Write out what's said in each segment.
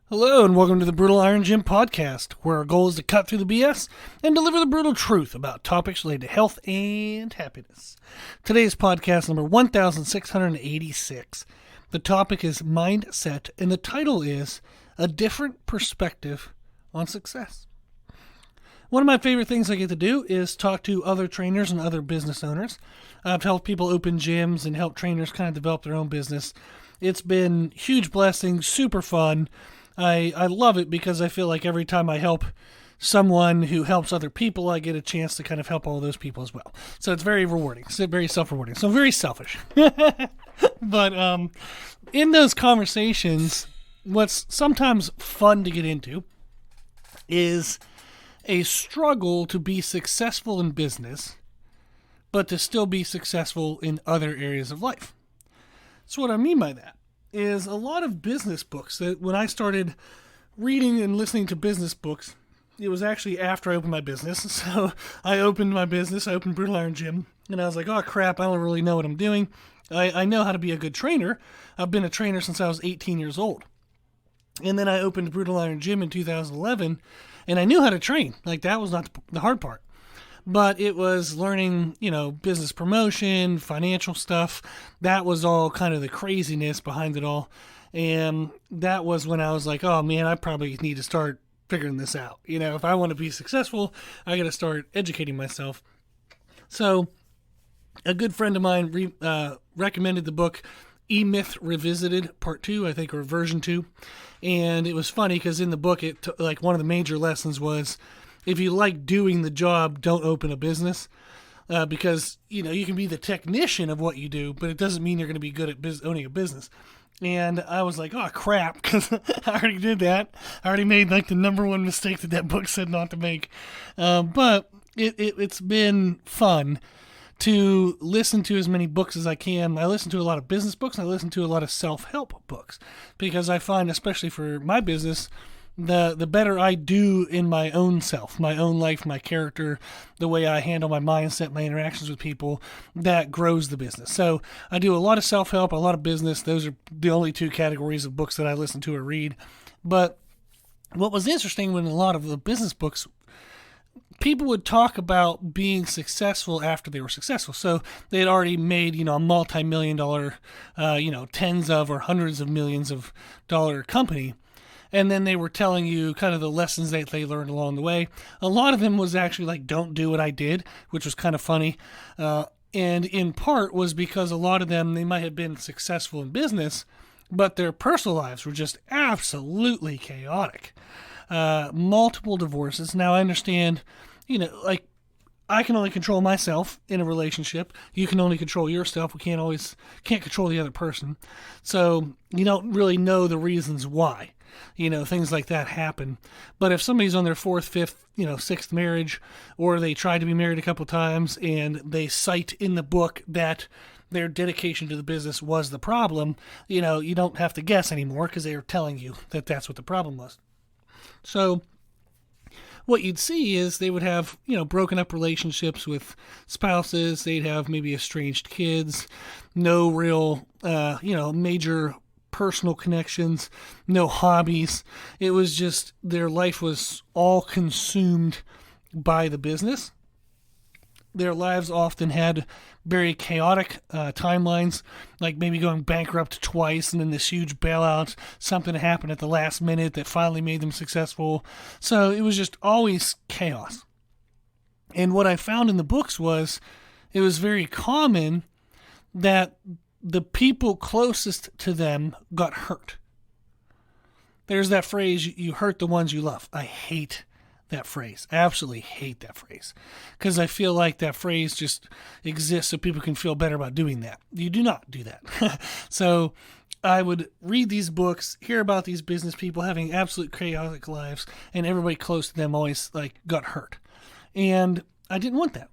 Hello and welcome to the Brutal Iron Gym podcast, where our goal is to cut through the BS and deliver the brutal truth about topics related to health and happiness. Today's podcast number 1686. The topic is mindset, and the title is A Different Perspective on Success. One of my favorite things I get to do is talk to other trainers and other business owners. I've helped people open gyms and help trainers kind of develop their own business. It's been huge blessing, super fun. I love it because I feel like every time I help someone who helps other people, I get a chance to kind of help all those people as well. So it's very rewarding. It's very self-rewarding. So I'm very selfish. But in those conversations, what's sometimes fun to get into is a struggle to be successful in business, but to still be successful in other areas of life. So what I mean by that is a lot of business books that when I started reading and listening to business books, it was actually after I opened my business. So I opened my business, I opened Brutal Iron Gym, and I was like, oh crap, I don't really know what I'm doing. I know how to be a good trainer. I've been a trainer since I was 18 years old. And then I opened Brutal Iron Gym in 2011, and I knew how to train. Like, that was not the hard part. But it was learning, business promotion, financial stuff. That was all kind of the craziness behind it all. And that was when I was like, oh man, I probably need to start figuring this out. If I want to be successful, I got to start educating myself. So a good friend of mine recommended the book E-Myth Revisited Part 2, I think, or Version 2. And it was funny because in the book, one of the major lessons was, if you like doing the job, don't open a business, because, you can be the technician of what you do, but it doesn't mean you're going to be good at owning a business. And I was like, oh, crap, because I already did that. I already made the number one mistake that book said not to make. But it's been fun to listen to as many books as I can. I listen to a lot of business books, and I listen to a lot of self-help books, because I find, especially for my business, the better I do in my own self, my own life, my character, the way I handle my mindset, my interactions with people, that grows the business. So I do a lot of self-help, a lot of business. Those are the only two categories of books that I listen to or read. But what was interesting when a lot of the business books, people would talk about being successful after they were successful. So they had already made, a multi-million dollar, tens of or hundreds of millions of dollar company. And then they were telling you kind of the lessons that they learned along the way. A lot of them was actually like, don't do what I did, which was kind of funny. And in part was because a lot of them, they might have been successful in business, but their personal lives were just absolutely chaotic. Multiple divorces. Now I understand, I can only control myself in a relationship. You can only control yourself. We can't control the other person. So you don't really know the reasons why, things like that happen. But if somebody's on their fourth, fifth, sixth marriage, or they tried to be married a couple times and they cite in the book that their dedication to the business was the problem, you don't have to guess anymore because they are telling you that that's what the problem was. So what you'd see is they would have, broken up relationships with spouses. They'd have maybe estranged kids, no real, major personal connections, no hobbies. It was just their life was all consumed by the business. Their lives often had very chaotic timelines, like maybe going bankrupt twice and then this huge bailout, something happened at the last minute that finally made them successful. So it was just always chaos. And what I found in the books was it was very common that the people closest to them got hurt. There's that phrase, you hurt the ones you love. I hate that phrase. I absolutely hate that phrase, because I feel like that phrase just exists so people can feel better about doing that. You do not do that. So I would read these books, hear about these business people having absolute chaotic lives, and everybody close to them always got hurt. And I didn't want that.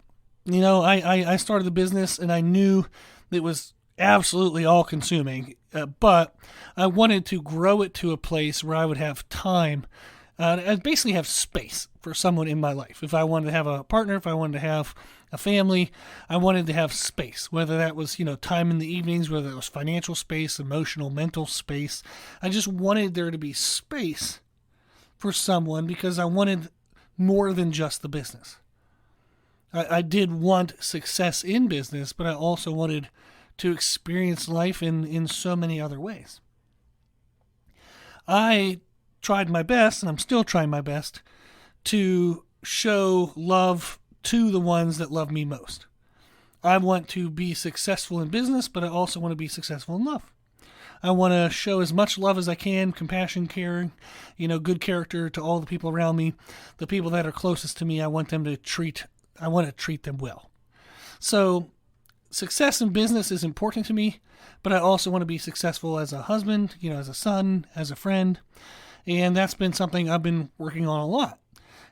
I started the business and I knew it was absolutely all consuming, but I wanted to grow it to a place where I would have time I basically have space for someone in my life. If I wanted to have a partner, if I wanted to have a family, I wanted to have space, whether that was, time in the evenings, whether it was financial space, emotional, mental space. I just wanted there to be space for someone because I wanted more than just the business. I did want success in business, but I also wanted to experience life in so many other ways. I tried my best, and I'm still trying my best, to show love to the ones that love me most. I want to be successful in business, but I also want to be successful in love. I want to show as much love as I can, compassion, caring, good character to all the people around me. The people that are closest to me, I want to treat them well. So success in business is important to me, but I also want to be successful as a husband, as a son, as a friend. And that's been something I've been working on a lot.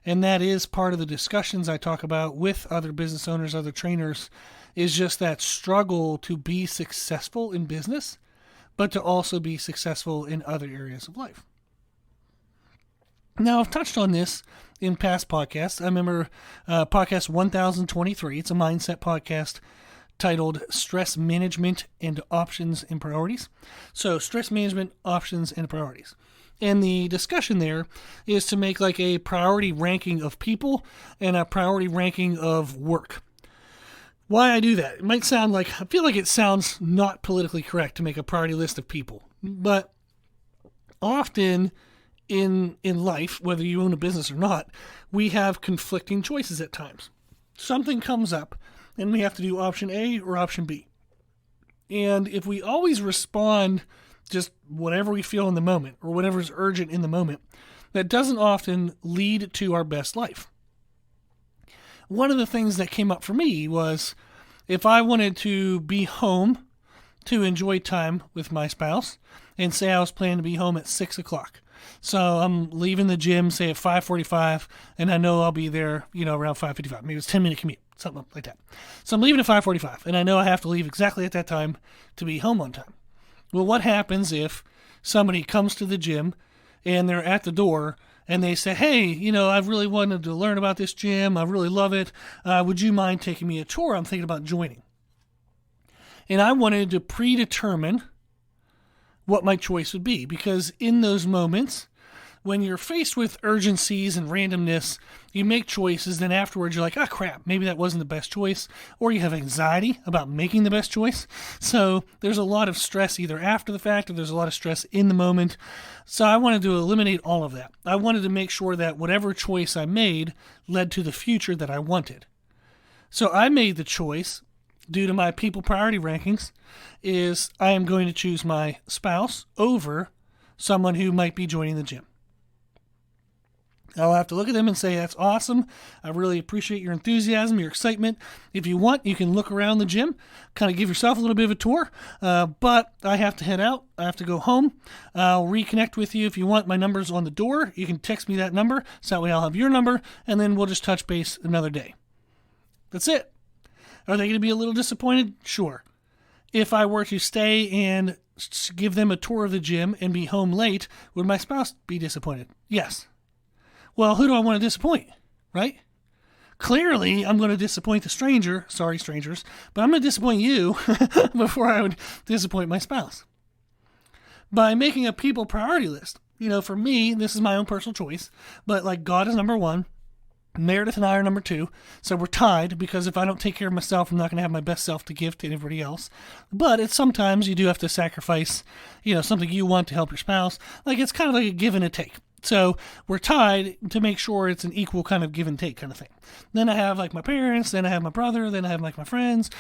And that is part of the discussions I talk about with other business owners, other trainers, is just that struggle to be successful in business, but to also be successful in other areas of life. Now, I've touched on this in past podcasts. I remember podcast 1023. It's a mindset podcast titled Stress Management and Options and Priorities. So, stress management, options, and priorities. And the discussion there is to make like a priority ranking of people and a priority ranking of work. Why I do that? I feel like it sounds not politically correct to make a priority list of people. But often in life, whether you own a business or not, we have conflicting choices at times. Something comes up and we have to do option A or option B. And if we always respond just whatever we feel in the moment or whatever's urgent in the moment, that doesn't often lead to our best life. One of the things that came up for me was if I wanted to be home to enjoy time with my spouse, and say I was planning to be home at 6 o'clock. So I'm leaving the gym, say at 5:45, and I know I'll be there, around 5:55. Maybe it's a 10-minute commute, something like that. So I'm leaving at 5:45, and I know I have to leave exactly at that time to be home on time. Well, what happens if somebody comes to the gym and they're at the door and they say, hey, I've really wanted to learn about this gym. I really love it. Would you mind taking me a tour? I'm thinking about joining. And I wanted to predetermine what my choice would be, because in those moments, when you're faced with urgencies and randomness, you make choices, then afterwards you're like, oh crap, maybe that wasn't the best choice, or you have anxiety about making the best choice. So there's a lot of stress either after the fact or there's a lot of stress in the moment. So I wanted to eliminate all of that. I wanted to make sure that whatever choice I made led to the future that I wanted. So I made the choice, due to my people priority rankings, is I am going to choose my spouse over someone who might be joining the gym. I'll have to look at them and say, that's awesome. I really appreciate your enthusiasm, your excitement. If you want, you can look around the gym, kind of give yourself a little bit of a tour. But I have to head out. I have to go home. I'll reconnect with you if you want. My number's on the door. You can text me that number, so that way I'll have your number, and then we'll just touch base another day. That's it. Are they going to be a little disappointed? Sure. If I were to stay and give them a tour of the gym and be home late, would my spouse be disappointed? Yes. Well, who do I want to disappoint, right? Clearly, I'm going to disappoint the stranger. Sorry, strangers. But I'm going to disappoint you before I would disappoint my spouse. By making a people priority list, for me, this is my own personal choice, but like God is number one. Meredith and I are number two, so we're tied, because if I don't take care of myself, I'm not going to have my best self to give to anybody else. But it's sometimes you do have to sacrifice, something you want to help your spouse. Like, it's kind of like a give and a take. So we're tied to make sure it's an equal kind of give and take kind of thing. Then I have like my parents, then I have my brother, then I have like my friends,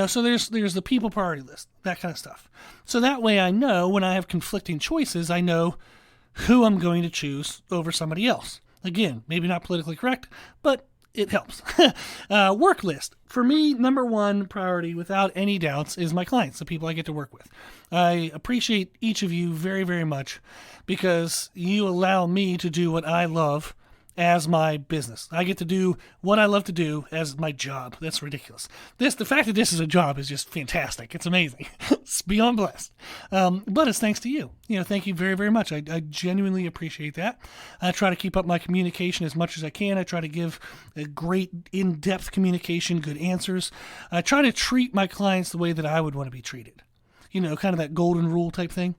so there's the people priority list, that kind of stuff. So that way I know when I have conflicting choices, I know who I'm going to choose over somebody else. Again, maybe not politically correct, but it helps. Work list. For me, number one priority, without any doubts, is my clients, the people I get to work with. I appreciate each of you very, very much, because you allow me to do what I love as my business. I get to do what I love to do as my job. That's ridiculous. The fact that this is a job is just fantastic. It's amazing. It's beyond blessed. But it's thanks to you. Thank you very, very much. I genuinely appreciate that. I try to keep up my communication as much as I can. I try to give a great in-depth communication, good answers. I try to treat my clients the way that I would want to be treated. Kind of that golden rule type thing.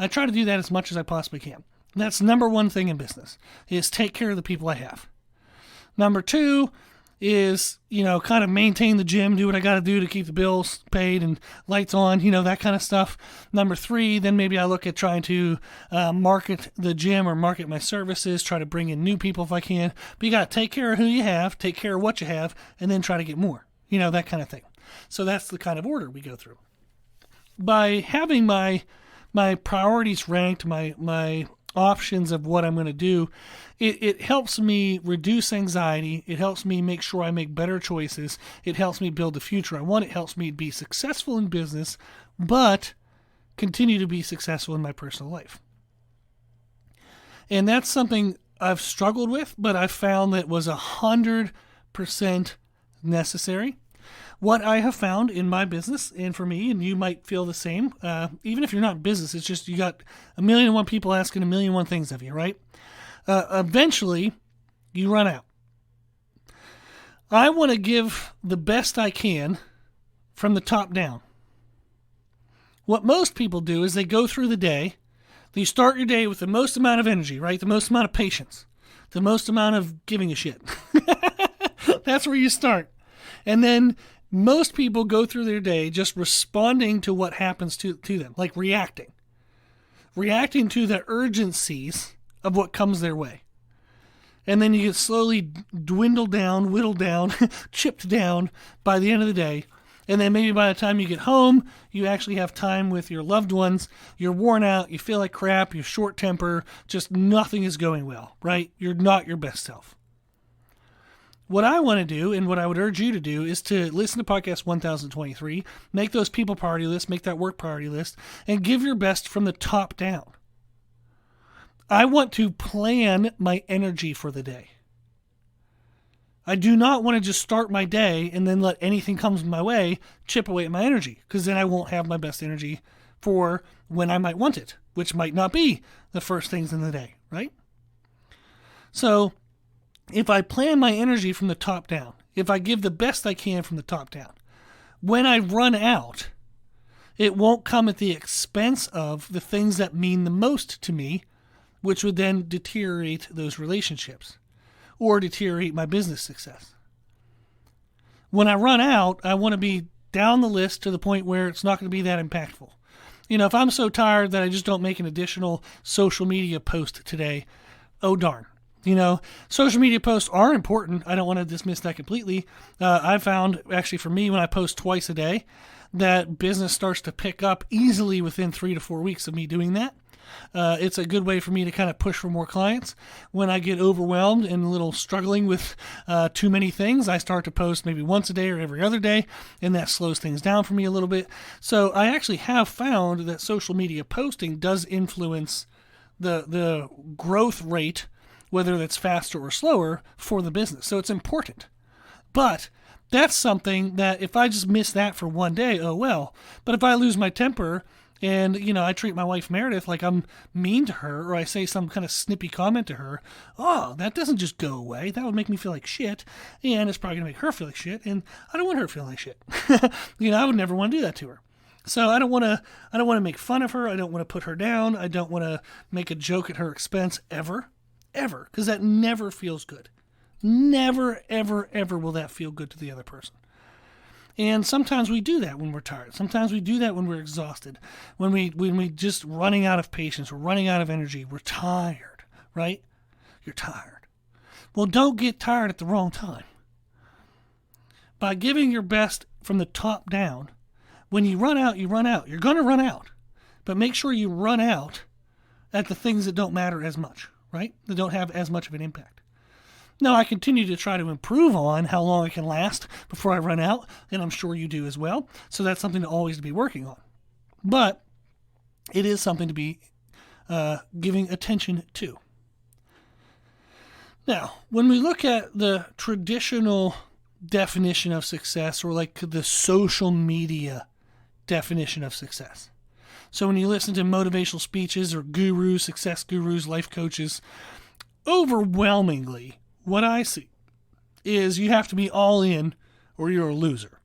I try to do that as much as I possibly can. That's number one thing in business, is take care of the people I have. Number two is, kind of maintain the gym, do what I got to do to keep the bills paid and lights on, that kind of stuff. Number three, then maybe I look at trying to market the gym or market my services, try to bring in new people if I can. But you got to take care of who you have, take care of what you have, and then try to get more, that kind of thing. So that's the kind of order we go through. By having my priorities ranked, my options of what I'm going to do, it helps me reduce anxiety. It helps me make sure I make better choices. It helps me build the future I want. It helps me be successful in business, but continue to be successful in my personal life. And that's something I've struggled with, but I found that was 100% necessary. What I have found in my business, and for me, and you might feel the same, even if you're not in business, it's just you got 1,000,001 people asking 1,000,001 things of you, right? Eventually, you run out. I want to give the best I can from the top down. What most people do is they go through the day, you start your day with the most amount of energy, right? The most amount of patience, the most amount of giving a shit. That's where you start. And then most people go through their day just responding to what happens to them, like reacting to the urgencies of what comes their way. And then you get slowly whittled down, chipped down by the end of the day. And then maybe by the time you get home, you actually have time with your loved ones. You're worn out. You feel like crap. You're short temper. Just nothing is going well, right? You're not your best self. What I want to do, and what I would urge you to do, is to listen to podcast 1023, make those people priority lists, make that work priority list, and give your best from the top down. I want to plan my energy for the day. I do not want to just start my day and then let anything comes my way chip away at my energy, because then I won't have my best energy for when I might want it, which might not be the first things in the day, right? So if I plan my energy from the top down, if I give the best I can from the top down, when I run out, it won't come at the expense of the things that mean the most to me, which would then deteriorate those relationships or deteriorate my business success. When I run out, I want to be down the list to the point where it's not going to be that impactful. If I'm so tired that I just don't make an additional social media post today, oh darn. Social media posts are important. I don't want to dismiss that completely. I found, actually for me, when I post twice a day, that business starts to pick up easily within 3 to 4 weeks of me doing that. It's a good way for me to kind of push for more clients. When I get overwhelmed and a little struggling with too many things, I start to post maybe once a day or every other day, and that slows things down for me a little bit. So I actually have found that social media posting does influence the growth rate, whether that's faster or slower, for the business. So it's important. But that's something that if I just miss that for one day, oh well. But if I lose my temper and, I treat my wife Meredith like I'm mean to her, or I say some kind of snippy comment to her, oh, that doesn't just go away. That would make me feel like shit. And it's probably going to make her feel like shit. And I don't want her feeling like shit. I would never want to do that to her. So I don't want to make fun of her. I don't want to put her down. I don't want to make a joke at her expense ever. Ever, because that never feels good. Never, ever, ever will that feel good to the other person. And sometimes we do that when we're tired. Sometimes we do that when we're exhausted. When we just running out of patience, we're running out of energy, we're tired, right? You're tired. Well, don't get tired at the wrong time. By giving your best from the top down, when you run out, you run out. You're going to run out. But make sure you run out at the things that don't matter as much. Right? That don't have as much of an impact. Now, I continue to try to improve on how long I can last before I run out, and I'm sure you do as well. So that's something to always be working on. But it is something to be giving attention to. Now, when we look at the traditional definition of success, or like the social media definition of success. So when you listen to motivational speeches or gurus, success gurus, life coaches, overwhelmingly what I see is you have to be all in or you're a loser.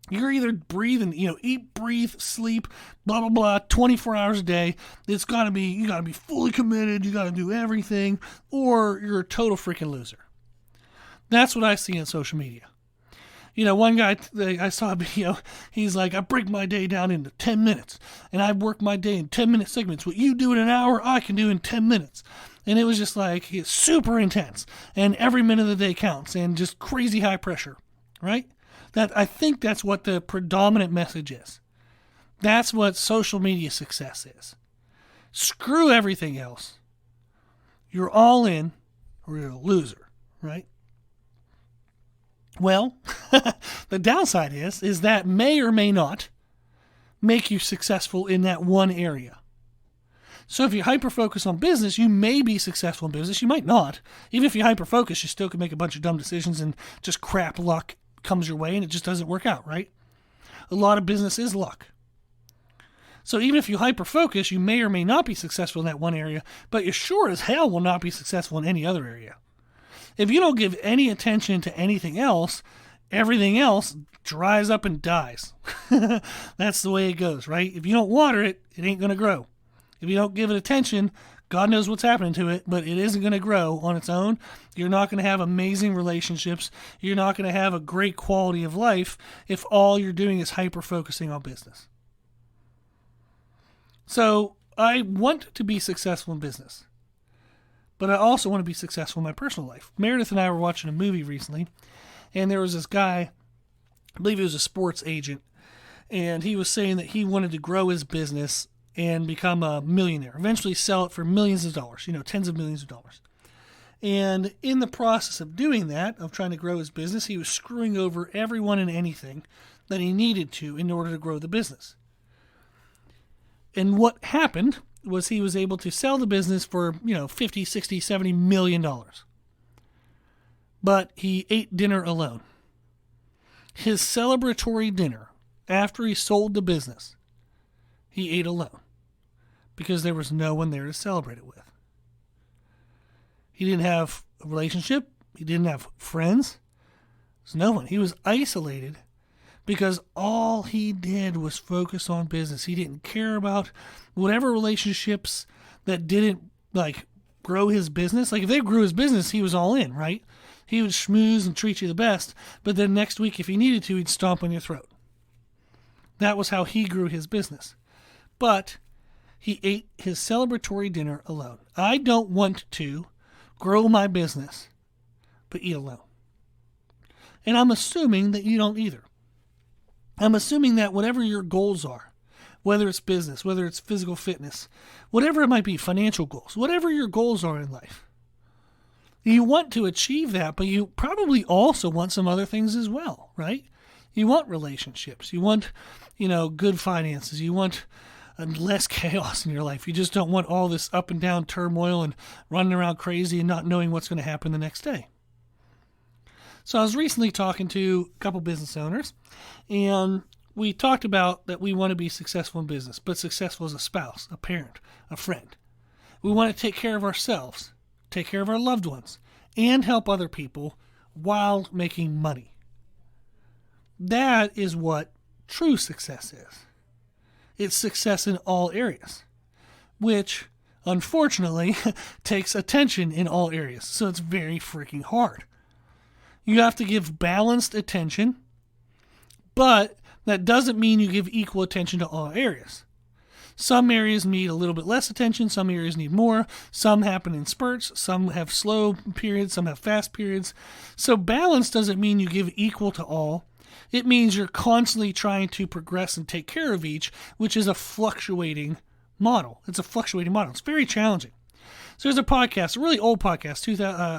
You're either breathing, eat, breathe, sleep, blah, blah, blah, 24 hours a day. You got to be fully committed. You got to do everything, or you're a total freaking loser. That's what I see on social media. One guy, I saw a video, he's like, I break my day down into 10 minutes, and I work my day in 10-minute segments. What you do in an hour, I can do in 10 minutes. And it was just like, it's super intense, and every minute of the day counts, and just crazy high pressure, right? I think that's what the predominant message is. That's what social media success is. Screw everything else. You're all in, or you're a loser, right? Well, the downside is that may or may not make you successful in that one area. So if you hyper-focus on business, you may be successful in business. You might not. Even if you hyper-focus, you still can make a bunch of dumb decisions and just crap luck comes your way and it just doesn't work out, right? A lot of business is luck. So even if you hyper-focus, you may or may not be successful in that one area, but you sure as hell will not be successful in any other area. If you don't give any attention to anything else, everything else dries up and dies. That's the way it goes, right? If you don't water it, it ain't going to grow. If you don't give it attention, God knows what's happening to it, but it isn't going to grow on its own. You're not going to have amazing relationships. You're not going to have a great quality of life if all you're doing is hyper-focusing on business. So I want to be successful in business, but I also want to be successful in my personal life. Meredith and I were watching a movie recently, and there was this guy, I believe he was a sports agent, and he was saying that he wanted to grow his business and become a millionaire, eventually sell it for millions of dollars, tens of millions of dollars. And in the process of doing that, of trying to grow his business, he was screwing over everyone and anything that he needed to in order to grow the business. And what happened was he was able to sell the business for, 50, 60, 70 million dollars. But he ate dinner alone. His celebratory dinner, after he sold the business, he ate alone because there was no one there to celebrate it with. He didn't have a relationship. He didn't have friends. There's no one. He was isolated because all he did was focus on business. He didn't care about whatever relationships that didn't grow his business. Like if they grew his business, he was all in, right? He would schmooze and treat you the best, but then next week, if he needed to, he'd stomp on your throat. That was how he grew his business. But he ate his celebratory dinner alone. I don't want to grow my business, but eat alone. And I'm assuming that you don't either. I'm assuming that whatever your goals are, whether it's business, whether it's physical fitness, whatever it might be, financial goals, whatever your goals are in life, you want to achieve that, but you probably also want some other things as well, right? You want relationships. You want, good finances. You want less chaos in your life. You just don't want all this up and down turmoil and running around crazy and not knowing what's going to happen the next day. So I was recently talking to a couple business owners, and we talked about that we want to be successful in business, but successful as a spouse, a parent, a friend. We want to take care of ourselves, take care of our loved ones, and help other people while making money. That is what true success is. It's success in all areas, which unfortunately takes attention in all areas. So it's very freaking hard. You have to give balanced attention, but that doesn't mean you give equal attention to all areas. Some areas need a little bit less attention, some areas need more, some happen in spurts, some have slow periods, some have fast periods. So balance doesn't mean you give equal to all. It means you're constantly trying to progress and take care of each, which is a fluctuating model. It's a fluctuating model. It's very challenging. So there's a podcast, a really old podcast,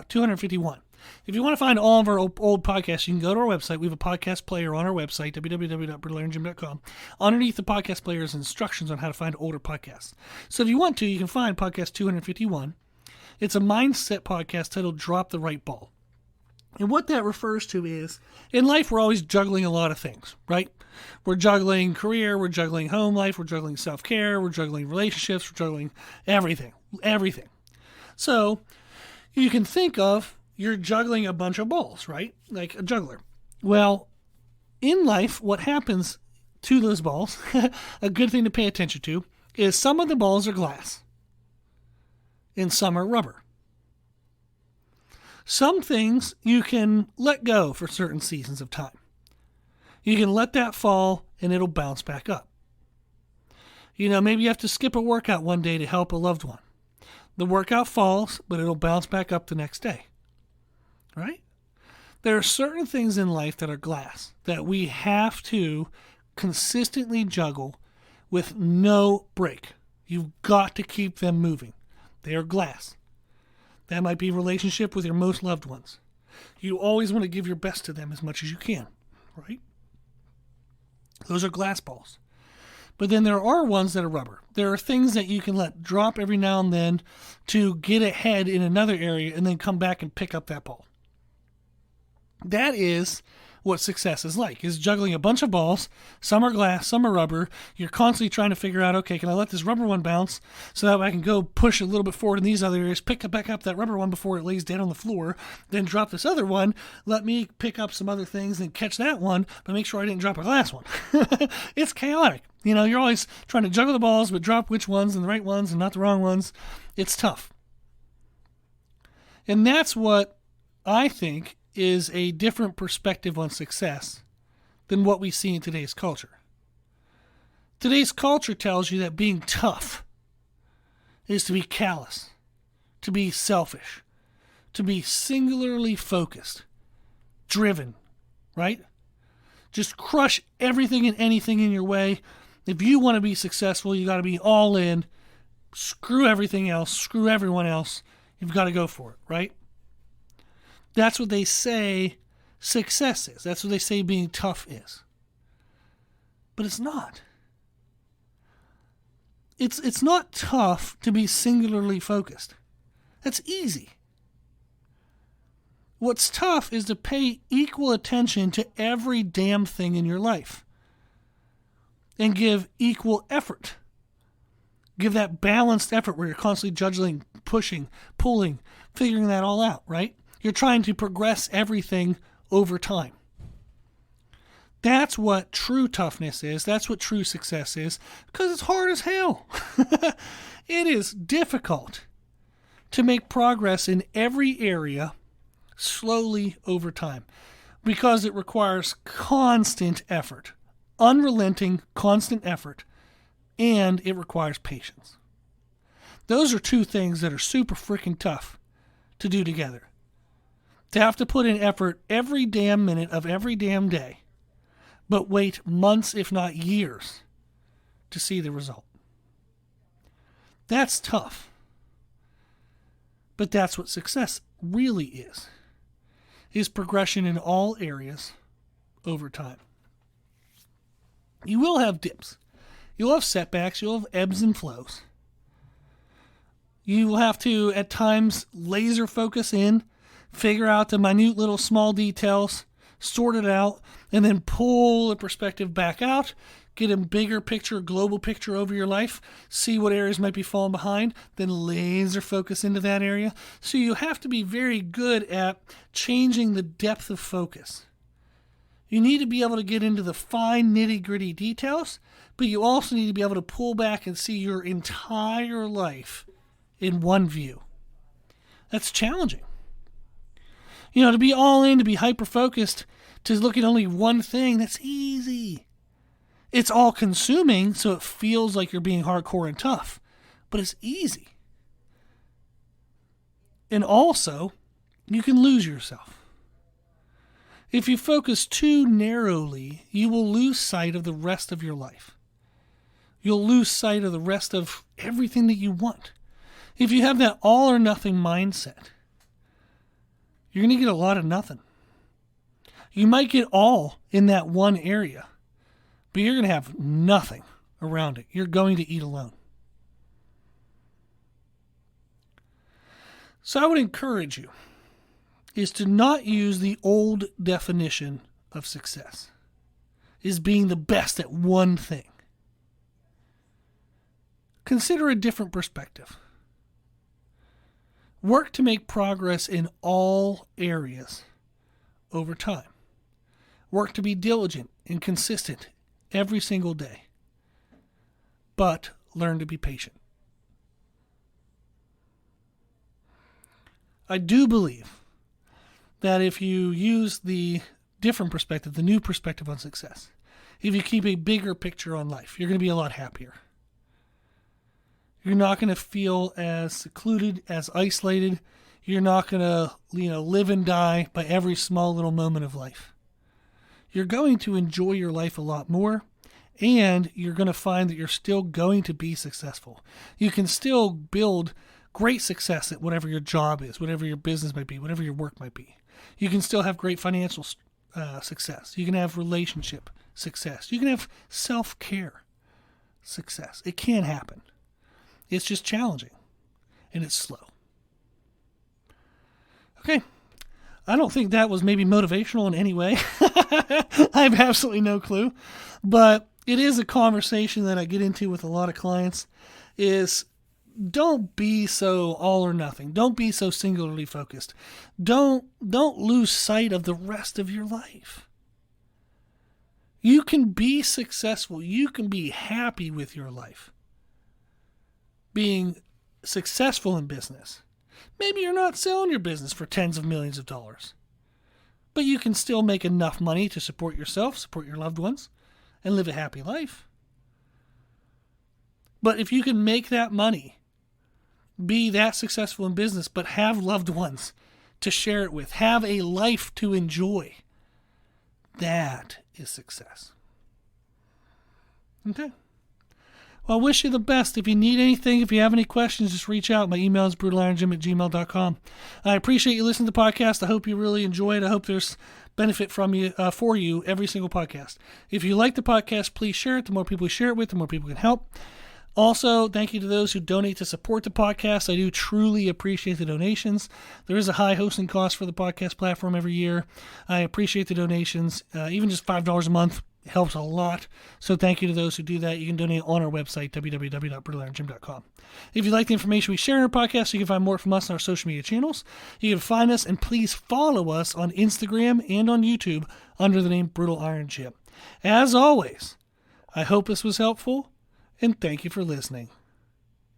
251. If you want to find all of our old podcasts, you can go to our website. We have a podcast player on our website, www.brutalirongym.com. Underneath the podcast player is instructions on how to find older podcasts. So if you want to, you can find podcast 251. It's a mindset podcast titled Drop the Right Ball. And what that refers to is, in life, we're always juggling a lot of things, right? We're juggling career, we're juggling home life, we're juggling self-care, we're juggling relationships, we're juggling everything. So you can think of you're juggling a bunch of balls, right? Like a juggler. Well, in life, what happens to those balls, a good thing to pay attention to, is some of the balls are glass and some are rubber. Some things you can let go for certain seasons of time. You can let that fall and it'll bounce back up. Maybe you have to skip a workout one day to help a loved one. The workout falls, but it'll bounce back up the next day. Right? There are certain things in life that are glass that we have to consistently juggle with no break. You've got to keep them moving. They are glass. That might be relationship with your most loved ones. You always want to give your best to them as much as you can, right? Those are glass balls. But then there are ones that are rubber. There are things that you can let drop every now and then to get ahead in another area and then come back and pick up that ball. That is what success is like, is juggling a bunch of balls. Some are glass, some are rubber. You're constantly trying to figure out, okay, can I let this rubber one bounce so that I can go push a little bit forward in these other areas, pick back up that rubber one before it lays down on the floor, then drop this other one, let me pick up some other things and catch that one, but make sure I didn't drop a glass one. It's chaotic. You're always trying to juggle the balls, but drop which ones and the right ones and not the wrong ones. It's tough. And that's what I think is a different perspective on success than what we see in today's culture. Today's culture tells you that being tough is to be callous, to be selfish, to be singularly focused, driven, right? Just crush everything and anything in your way. If you want to be successful, you got to be all in. Screw everything else, screw everyone else. You've got to go for it, right? That's what they say success is. That's what they say being tough is. But it's not. It's not tough to be singularly focused. That's easy. What's tough is to pay equal attention to every damn thing in your life and give equal effort. Give that balanced effort where you're constantly juggling, pushing, pulling, figuring that all out, right? You're trying to progress everything over time. That's what true toughness is. That's what true success is, because it's hard as hell. It is difficult to make progress in every area slowly over time because it requires constant effort, unrelenting, constant effort, and it requires patience. Those are two things that are super freaking tough to do together. To have to put in effort every damn minute of every damn day, but wait months, if not years, to see the result. That's tough. But that's what success really is progression in all areas over time. You will have dips. You'll have setbacks. You'll have ebbs and flows. You will have to, at times, laser focus in, figure out the minute little small details, sort it out, and then pull the perspective back out, get a bigger picture, global picture over your life, see what areas might be falling behind, then laser focus into that area. So you have to be very good at changing the depth of focus. You need to be able to get into the fine nitty-gritty details, but you also need to be able to pull back and see your entire life in one view. That's challenging. To be all in, to be hyper-focused, to look at only one thing, that's easy. It's all-consuming, so it feels like you're being hardcore and tough, but it's easy. And also, you can lose yourself. If you focus too narrowly, you will lose sight of the rest of your life. You'll lose sight of the rest of everything that you want. If you have that all-or-nothing mindset, you're going to get a lot of nothing. You might get all in that one area, but you're going to have nothing around it. You're going to eat alone. So I would encourage you is to not use the old definition of success, is being the best at one thing. Consider a different perspective. Work to make progress in all areas over time. Work to be diligent and consistent every single day. But learn to be patient. I do believe that if you use the different perspective, the new perspective on success, if you keep a bigger picture on life, you're going to be a lot happier. You're not going to feel as secluded, as isolated. You're not going to, live and die by every small little moment of life. You're going to enjoy your life a lot more, and you're going to find that you're still going to be successful. You can still build great success at whatever your job is, whatever your business might be, whatever your work might be. You can still have great financial success. You can have relationship success. You can have self-care success. It can happen. It's just challenging, and it's slow. Okay. I don't think that was maybe motivational in any way. I have absolutely no clue. But it is a conversation that I get into with a lot of clients is don't be so all or nothing. Don't be so singularly focused. Don't lose sight of the rest of your life. You can be successful. You can be happy with your life. Being successful in business. Maybe you're not selling your business for tens of millions of dollars, but you can still make enough money to support yourself, support your loved ones, and live a happy life. But if you can make that money, be that successful in business, but have loved ones to share it with, have a life to enjoy, that is success. Okay. Well, I wish you the best. If you need anything, if you have any questions, just reach out. My email is brutalironjim@gmail.com. I appreciate you listening to the podcast. I hope you really enjoy it. I hope there's benefit from you for you every single podcast. If you like the podcast, please share it. The more people you share it with, the more people can help. Also, thank you to those who donate to support the podcast. I do truly appreciate the donations. There is a high hosting cost for the podcast platform every year. I appreciate the donations. Even just $5 a month helps a lot. So thank you to those who do that. You can donate on our website, www.brutalironjim.com. If you like the information we share in our podcast, you can find more from us on our social media channels. You can find us and please follow us on Instagram and on YouTube under the name Brutal Iron Jim. As always, I hope this was helpful, and thank you for listening.